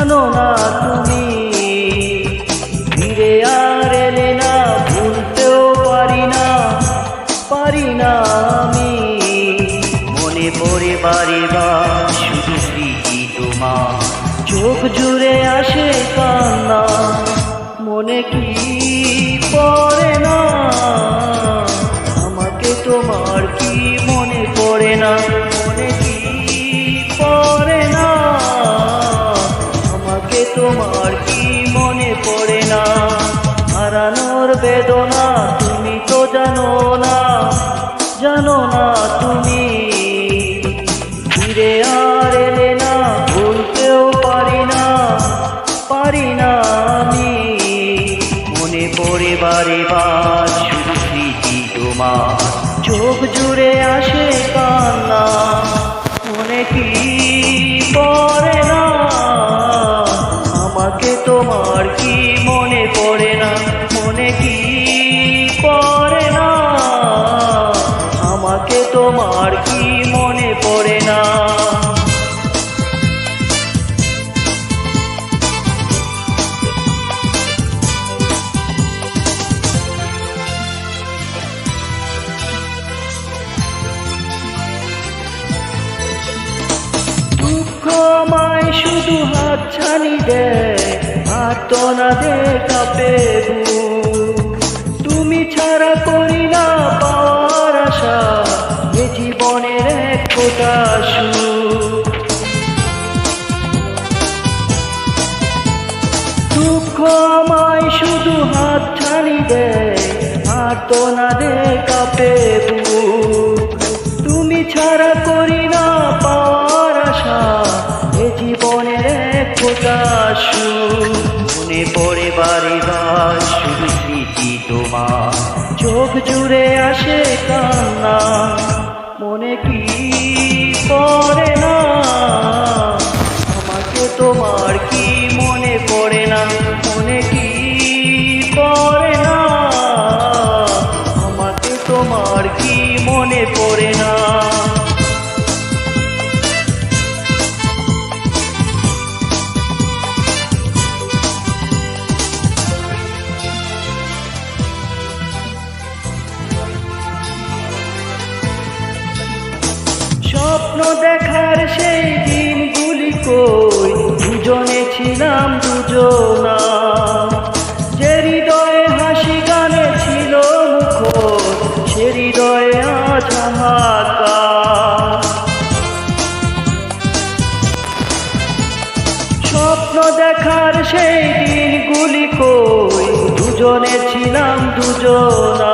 জানো না তুমি ফিরে আর এলে না, ভুলতেও পারি না আমি। মনে পড়ে বারে বার শুধু স্মৃতি তোমার, চোখ জুড়ে আসে কান্না। মনে কি পড়ে না আমাকে তোমার, কি মনে পড়ে না? মনে কি পড়ে না আমাকে তোমার, কি মনে পড়ে না? হারানোর বেদনা তুমি তো জানো না, জানো না তুমি ফিরে আর এলে না, ভুলতেও পারি না আমি। মনে পড়ে বারে বার শুধু স্মৃতি তোমার, চোখ জুড়ে আসে কান্না। মনে কি পড়ে না আমাকে তোমার, কি মনে পড়ে না? মনে কি পড়ে না আমাকে তোমার, কি মনে পড়ে না? দুঃখ আমায় শুধু হাতছানি দেয়, আর্তনাদে কাঁপে বুক। তুমি ছাড়া করি না পাওয়ার আশা, এ জীবনের এক ফোঁটা সুখ। দুঃখ আমায় শুধু হাতছানি দেয়, আর্তনাদে কাঁপে বুক। তুমি ছাড়া করি না পাওয়ার আশা, এ জীবনের এক ফোঁটা সুখ। মনে পড়ে বারে বার শুধু স্মৃতি তোমার, চোখ জুড়ে আসে কান্না। মনে কি পড়ে না আমাকে তোমার, কি মনে পড়ে না? মনে কি পড়ে না আমাকে তোমার, কি মনে পড়ে না? স্বপ্ন দেখার সেই দিনগুলি কই, দুজনে ছিলাম দুজনা। যে হৃদয়ে হাসি গানে ছিল মুখর, সে হৃদয়ে আজ হাহাকার। স্বপ্ন দেখার সেই দিনগুলি কই, দুজনে ছিলাম দুজনা।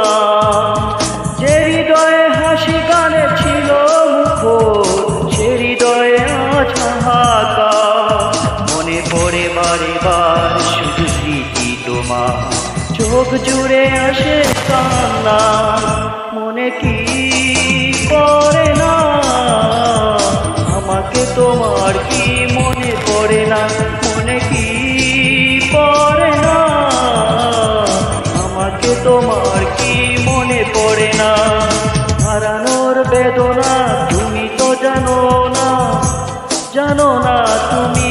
যে হৃদয়ে হাসি গানে ছিল মুখর, সে হৃদয়ে আজ হাহাকার। মনে পড়ে বারে বার শুধু স্মৃতি তোমার, চোখ জুড়ে আসে কান্না। মনে কি পড়ে না আমাকে তোমার, কি মনে পড়ে না? মনে কি পড়ে না আমাকে তোমার, কি মনে পড়ে না? হারানোর বেদনা তুমি তো জানো না, জানো না তুমি